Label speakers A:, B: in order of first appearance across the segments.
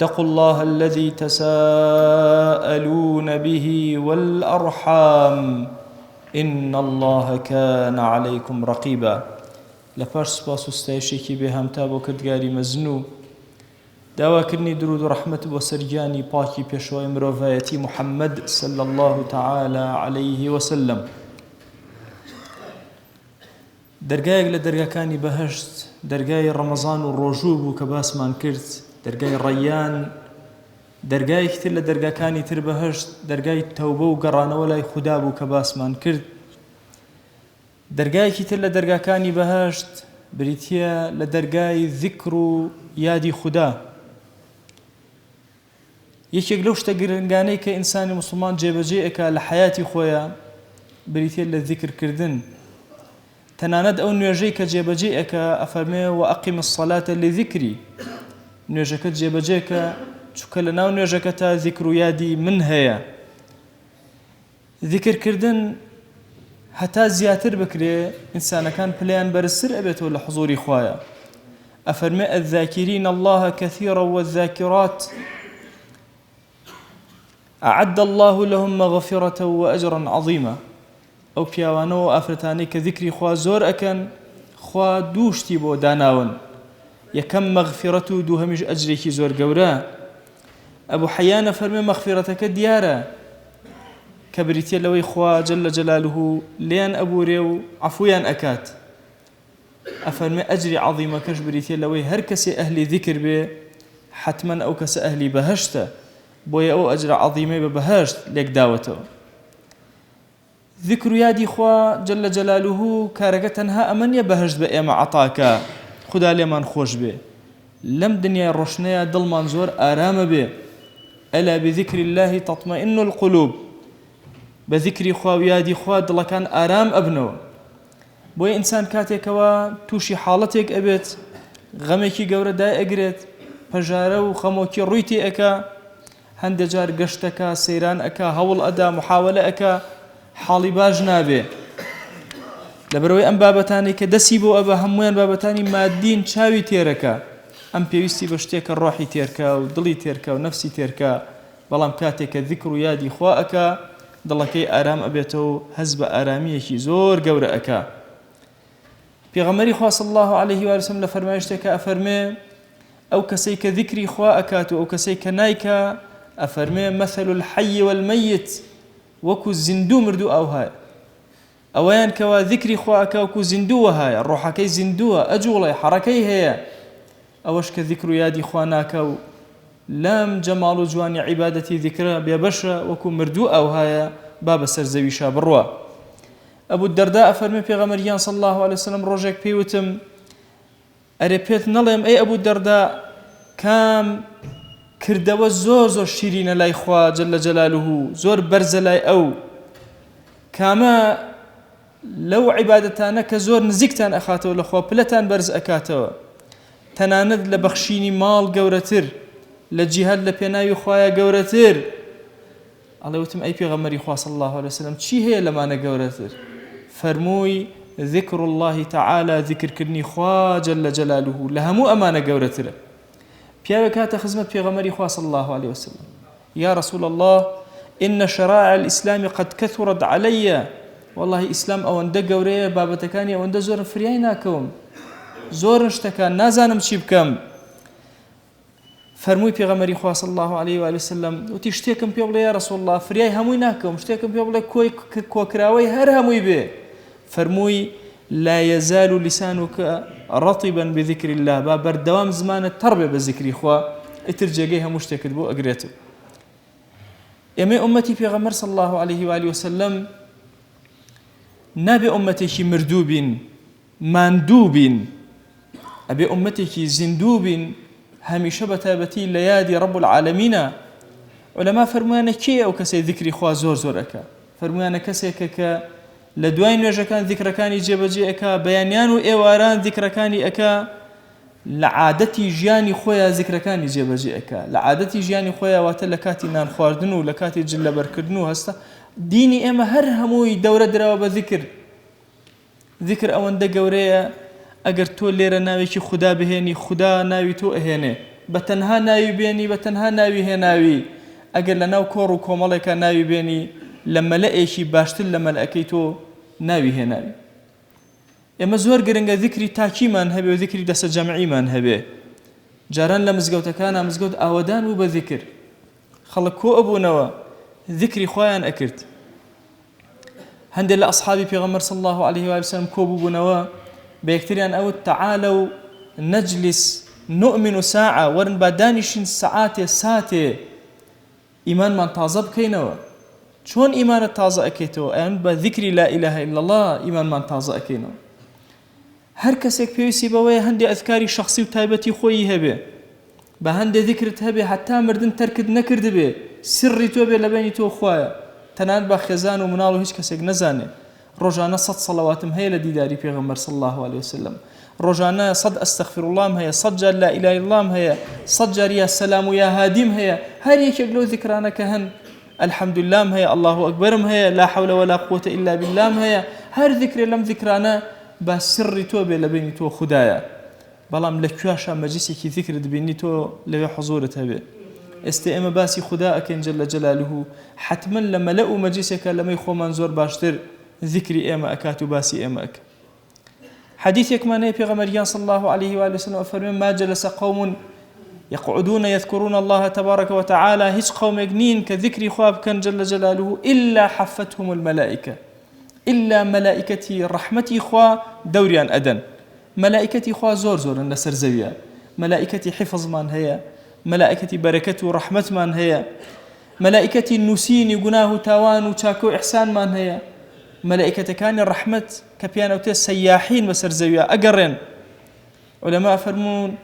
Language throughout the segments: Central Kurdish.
A: واتقوا الله الذي تساءلون به والأرحام إن الله كان عليكم رقيبا. لپاش سپاس و ستایشێکی بێهامتا بۆ کردگاری مەزن و داواکردنی درود و ڕەحمەت بۆ سەرگیانی پاکی پێشەوای مرۆڤایەتی محەممەد صلی الله تعالى عليه وسلم. دەرگایەک لە دەرگاکانی بەهەشت دەرگای ڕەمەزان و ڕۆژوو بوو کە باسمان کرد، دەرگای ڕەیان، دەرگایەکی تر لە دەرگاکانی تر بەهەشت دەرگای تەوبە و گەڕانەوە لای خودا بوو کە باسمان کرد. دەرگایەکی تر لە دەرگاکانی بەهەشت بریتیە لە دەرگای ذیکر و یادی خودا. یەکێک لەو شتە گرنگانەی کە ئینسانی موسڵمان جێبەجێ ئەکا لە حەیاتی خۆیان بریتیە لە ذیکرکردن. تەنانەت ئەو نوێژەی کە جێبەجێ ئەکا ئەفەرمێ وەئەقیم الصەلاتە لذیکری، نوێژەکەت جێبەجێکە چونکە لە ناو نوێژەکە تا ذیکر و یادی من هەیە. ذیکرکردن هەتا زیاتر بکرێ ئینسانەکان پلەیان بەرزتر ئەبێتەوە لە حوزوری خوایە. ئەفەرمێ الذاکرین الله كثيرا والذاکرات أعد الله لهم مغفرة وأجرا عظيما. ئەو پیاوانەوە ئافرەتانەی کە ذیکری خوا زۆر ئەکەن خوا دووشتی بۆ داناون، یەکەم مەغفیرەت و دووهەمیش ئەجرێکی زۆر گەورە. ئەبوو حەیانە فەرمێ مەغفیرەتەکە دیارە کە بریتیە لەوەی خوا جەل جەلالوه لێیان ئەبورێ و عەفویان ئەکات. ئەفەرمێ ئەجری عەظیمەکەش بریتیە لەوەی هەر کەسێ ئەهلی ذیکر بێ حتمەن ئەو کەسە ئەهلی بەهەشتە، بۆیە ئەو ئەجرە عەظیمەی بە بەهەشت لێک داوەتەوە. ذیکر و یادی خوا جەل جەلالوه کارەکە تەنها ئەمە نییە بەهەشت بە ئێمە عەتاکە خدا لێمان خۆش بێ، لەم دنیای ڕۆشنەیە دڵمان زۆر ئارامە بێ. ئەلا بذیکر الله تطمئن القلوب، بە ذیکری خوا و یادی خوا دڵەکان ئارام ئەبنەوە. بۆیە ئینسان کاتێکەوە تووشی حاڵەتێک ئەبێت غەمێکی گەورە دای ئەگرێت، پەژارە و خەمۆکی ڕووی تێ ئەکا، هەندێک جار گەشتەکە سەیران ئەکا، هەوڵ ئەدا، محاولە ئەکا، حاڵی باش نابێ. لەبەرەوەی ئەم بابەتانی کە دەسی بۆ ئەبە هەمویان بابەتانی مادین چاوی تێرەکە، ئەم پێویستی بە شتێکە ڕۆحی تێرکە و دڵی تێرکە و نەفسی تێرکە. بەڵام کاتێککە ذیکر و یادی خوا ئەکا دڵەکەی ئارام ئەبێتەوە و هەز بە ئارامیەکی زۆر گەورە ئەکا. پێغەمبەری خوا صلی الله عليه و سلم لە فەرمایشتێکە ئەفەرمێ ئەو کەسەی کە ذیکری خوا ئەکات و ئەو کەسەی کە نایکە ئەفەرمێ مەثل الحەی والمەیت، وەکو زیندوو مردوو ئەو هایە. ئەوەیان کەوا ذیکری خوا ئەکا وەکو زیندووە هایە، ڕۆحەکەی زیندووە، ئەجوڵێ حەرەکەی هەیە. ئەوەش کە ذیکر و یادی خوا ناکە و لام جەماڵ و جوانی عیبادەتی ذیکرە بێبەشە وەکو مردوو ئەو هایە، با بەسەر زەویشا بڕوە. ئەبوو دەردا ئەفەرمێ پێغەمبەریان صلی الله عليه وسلم ڕۆژێک پێیوتم ئەرێ پێت نەڵێم ئەی ئەبوو دەردا کام کردەوە زۆر زۆر شیرینە لای خوا جەل جەلالوه، زۆر بەرزە لای ئەو، کامە لەو عیبادەتانە کە زۆر نزیکتان ئەخاتەوە لە خوا پلەتان بەرز ئەکاتەوە، تەنانەت لە بەخشینی ماڵ گەورەتر، لە جیهاد لە پێناوی خوایە گەورەتر. ئەڵێ وتم ئەی پێغەمبەری خوا صلی الله عليه وسلم چی هەیە لەمانە گەورەتر؟ فەرمووی ذیکر الله تعالى، ذیکرکردنی خوا جەل جەلالوه لە هەموو ئەمانە گەورەترە. پیاوێک هاتە خزمەت پێغەمبەری خوا صلی الله عليه وسلم، یا رسول الله إن شرائع الإسلام قد كثرت علي، والله ئیسلام ئەوەندە گەورەیە بابەتەکانی ئەوەندە زۆر فریای ناکەوم، زۆر شتەکان نازانم چی بکەم. فەرمووی پێغەمبەری خوا صلی الله عليه و سلم وتی شتێکم پێ بڵێ یا رسول الله، فریای هەمووی ناکەم، شتێکم پێ بڵێ کۆکراوەی هەر هەمووی بێ. فەرمووی لا يزال لسانك رطبا بذكر الله، با بەردەوام زمانت تەڕ بێ بە ذیکری خوا، ئیتر جێگەی هەموو شتێکت بۆ ئەگرێتەوە. ئێمە ئومەتی پێغەمبەر صلی الله عليه و سلم نابێ ئومەتێکی مردوو بین، ماندوو بین، ئەبێ ئومەتێکی زیندوو بین، هەمیشە بە تایبەتی لە یادی رب العالمینە. علەما فەرمویانە کێ ئەو کەسەی ذیکری خوا زۆر زۆر ئەکا؟ فەرمویانە کەسێکە کە لە دوای نوێژەکان ذیکرەکانی جێبەجێ ئەکا، بەیانیان و ئێواران ذیکرەکانی ئەکا، لە عادەتی ژیانی خۆیان ذیکرەکانی جێبەجێ ئەکا. لە عادەتی ژیانی خۆیان واتە لە کاتی نان خواردن و لە کاتی جل لەبەرکردن و هەستا. دینی ئێمە هەر هەمووی دەورە دراوە بە ذیکر. ذیکر ئەوەندە گەورەیە ئەگەر تۆ لێرە ناوێکی خدا بهێنی، خدا ناوی تۆ ئەهێنێ بتنها ناوي بيني بتنها ناوي هناوي أجر لنا كور وكمالك ناوي بيني لما لقيشي باشتر لما لقيتو ناوي هناوي اما زور گرنگە ذکری تاکیمان هەبێ و ذکری دەسە جەمعیمان هەبێ جاران لە مزگەوتەکانە مزگەوت ئاوەدان بوو بە ذکر خەڵک کۆ ئەبوونەوە ذکری خۆیان ئەکرد هەندێک لە ئەصحابی پێغەمبەر صلی الله عليه و سلم کۆ بوونەوە بە یەکتریان ئەوت تعالوا نجلس نؤمن ساعة ورن با دانیشین ساعتێ ئیمانمان تازە بکەینەوە چۆن ئیمانت تازە ئەکەیتەوە ئەیان بە ذکری لا إله إلا الله ئیمانمان تازە ئەکەینەوە هەر کەسێک پێویستی بەوەیە هەندێک ئەذکاری شخصی و تایبەتی خۆی هەبێ بە هەندێک ذکرت هەبێ حتا مردن تەرکت نەکردبێ سری تۆ بێ لە بینی تۆ خوایە تەنانەت با خێزان و مناڵ و هیچ کەسێک نەزانێ ڕۆژانە 100 سەڵەواتم هەیە لە دیداری پێغەمبەر صلی الله عليه وسلم ڕۆژانە 100 ئەستەغفر اللهم هەیە 100 جار لا إله إلا الله هەیە 100 جار یا سەلام و یا هادیم هەیە هەر یەکێک لەو ذکرانە کە هەن الحمد لله هەیە الله أكبرم هەیە لا حول ولا قوة إلا بالله هەیە هەر ذکرێ لەم ذکرانە با سری تۆ بێ لە بینی تۆ خودایە بەڵام لە کوێشە مەجلیسێکی ذکرت بینی تۆ لەوێ حضورت هەبێ ئێستا ئێمە باسی خوددا ئەکەین جل جلاله حتما لە مەلە و مەجلیسێکە لەمەی خۆمان زۆر باشتر ذکری ئێمە ئەکات و باسی ئێمە ئەکە حديثك ما پیغمبر صلى الله عليه وآله وسلم فرمى ما جلس قوم يقعدون يذكرون الله تبارك وتعالى هيج قوم يجنين كذكر خواب كان جل جلاله إلا حفتهم الملائكة إلا ملائكتي رحمتي خوا دوريان أدن ملائكتي خوا زور زور النسر زويا ملائكتي حفظ من هي ملائكتي بركته ورحمة من هي ملائكتي النسين يقناه تاوان وشاكو إحسان من هي ملائكة كان الرحمة كبيان أو سياحين بسر زويا أقرن علماء فرمون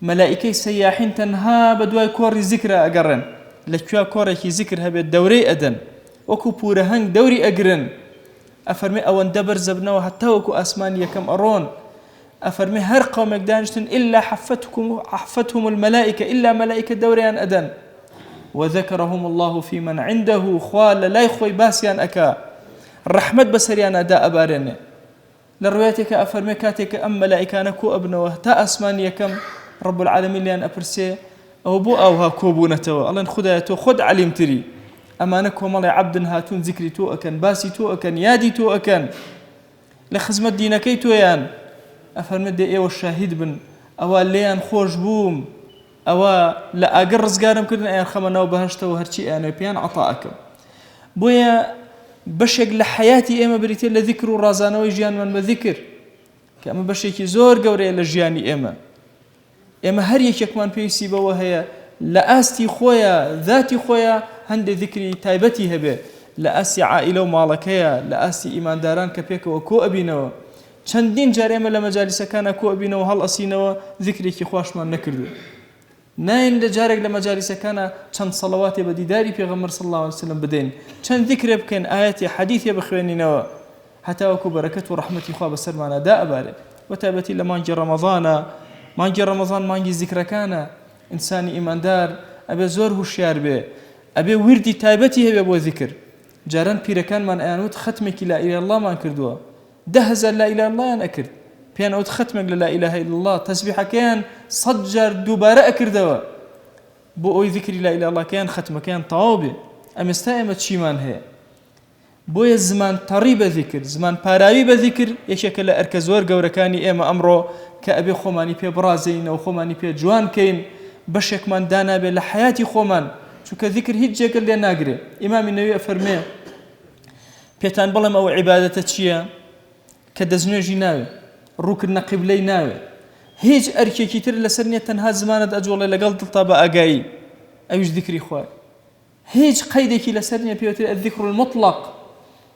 A: ملائكة سياحين تنها بدواي كوري ذكرى أقرن لكوا كوري ذكر هبه دوري أدن وكو بورهنگ دوري أقرن أفرمي أوان دبر زبناو حتى وكو أسمان يكم أرون أفرمي هر قوم يقدانشتن إلا حفتهم الملائكة إلا ملائكة دوريان أدن وذكرهم الله في من عنده خوال لا يخوي باسيان أكا الرحمة بسريان أداء بارنه لروايتك أفرمي كاتك أم ملائكة كو أبنوه تا أسمان يكم رب العالمين لأن أبرسي أو بو أوها كوبونتو الله خدا تو خد علم تري أمانك ومالي عبد هاتون ذكري تو أكن باسي تو أكن يادي تو أكن لخزمة دينكي تو يان أفرمي دي إيو الشاهد بن أو ليان خوش بوم أو لا أقرز قارم كردن أيان خمناو بهشتو هرشي أنا بيان عطاءكم بويا بشك لحياتي إما بريتي لذكر ورازانا ويجيان من بذكر كأما بشيكي زور قوري لجياني إما هر يكيك من بيسي بوهي لأستي خويا ذاتي خويا هند ذكري تايبتي هبه لأستي عائلة ومالكيا لأستي إيمان داران كبيك وكو أبينو چندين جاريما لمجالس كان كو أبينو وهل أسينو ذكري كي خواش من نكردو ناين لجارك لمجالس كان چند صلوات بديداري پیغمبر صلى الله عليه وسلم بدين چند ذكر بكن آياتي حديث بخواني نوا حتى وكو بركة ورحمة خواه بسر معنا داء باري وتابتي لمانجي رمضان مانجي ذكر كان إنساني إيمان دار أبي زور هوشيار به أبي وردي تايبتي هبه بو ذكر جاران بيركان من آنوت ختمك لا إله إلا الله ما انكردوا دهز لا إله إلا الله أنكرد بيان أوت ختمك لا إله إلا الله تسبيح كان صجر دوباره أكردوا بو أوي ذكر لا إله إلا الله كان ختمه كان طوابي أم استائمة شيمان هي بو الزمان طريب ذكر زمان باراوي بذكر يشكل أركزور قوركاني إما أمره كأبي خوماني بي برازين أو خوماني بي جوان كين بشك من دانا بي لحياتي خومان شو كذكر هيج قال لي ناقري إمام النبي أفرميه بيتان بلم أو عبادة تشيا كدزنوجي ناوي ركن قبلي ناوي هيج أركي كتير لسرنية تنها زمانة أجول لقلت الطابة أجاي أيش ذكري خوي هيج قيدك لسرنية بيوتر الذكر المطلق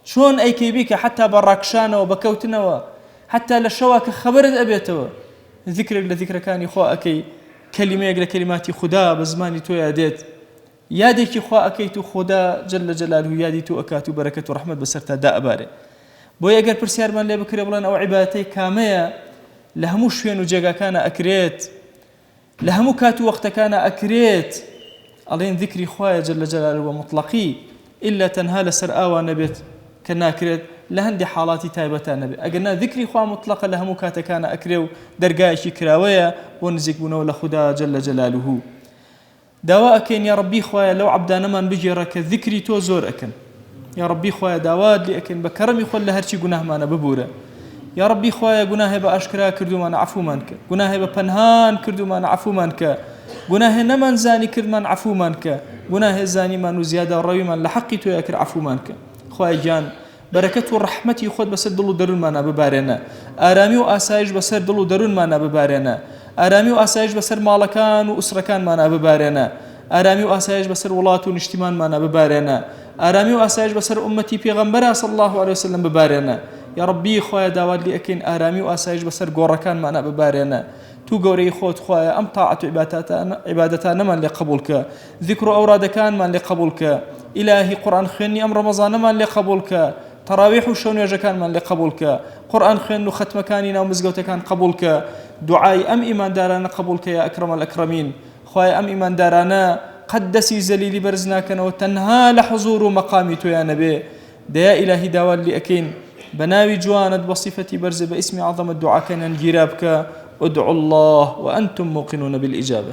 A: شون أي كيبيك حتى براكشانة وبكوتنا حتى للشواك خبرت أبيته ذكرك لذكر كان يخوا أكي كلمة لكلمات خدا بزماني تو ياديت ياديك خوا أكي تو خدا جل جلاله يادي تو أكاتو بركة ورحمة بسرتها داء باري بويا قال برسيار من لي بكري بلان أو عبادتي كامية لهمو شوين وجاقا كان أكريت لهمو كاتو وقت كان أكريت ألين ذكري خوايا جل جلاله ومطلقي إلا تنهال سر آوى نبيت كنا أكريت لهندي حالاتي تايبتان نبي أجرنا ذكري خوا مطلقة لها مكات كان أكريو درجاش كراوية ونزك بنو خدا جل جلاله دواءكين يا ربي خوايا لو عبدنا من بجرك ذكري تو زور أكن يا ربي خوايا داواد لأكن بكرمي خل لهرشي جناه ما نببورة يا ربي خوايا جناه بأشكرا كردو ما نعفو منك جناه ببنهان كردو ما نعفو منك جناه نمن زاني كرد من عفو منك جناه زاني من وزيادة الروي من لحقته يكر عفو منك خوايا جان بركة ورحمتي خود بسر دلو درون ما نببارنا آرامي وآسايج بسر دلو درون ما نببارنا آرامي وآسايج بسر مالكان وأسركان ما نببارنا آرامي وآسايج بسر ولات ونجتمان ما نببارنا آرامي وآسايج بسر أمتي بيغمبرها صلى الله عليه وسلم ببارنا يا ربي خوايا داواد لي أكين آرامي وآسايج بسر قوركان ما نببارنا تو قوري خود خوايا أم طاعة عبادتنا من لقبولك ذكر أورادكان من لقبولك إلهي قرآن خيني أم رمضان من لقبولك تراويح وشون يجكان من لقبولك قرآن خين وختم كاننا ومزقوت كان قبولك دعاء أم إيمان دارانا قبولك يا أكرم الأكرمين خوايا أم إيمان دارانا قدسي زليلي برزناك وتنهى لحضور مقامي يا نبي ديا إلهي داوال لي أكين بناوي جواند بصفتي برز باسم عظم الدعاء كان جرابك ادعوا الله وأنتم موقنون بالإجابة.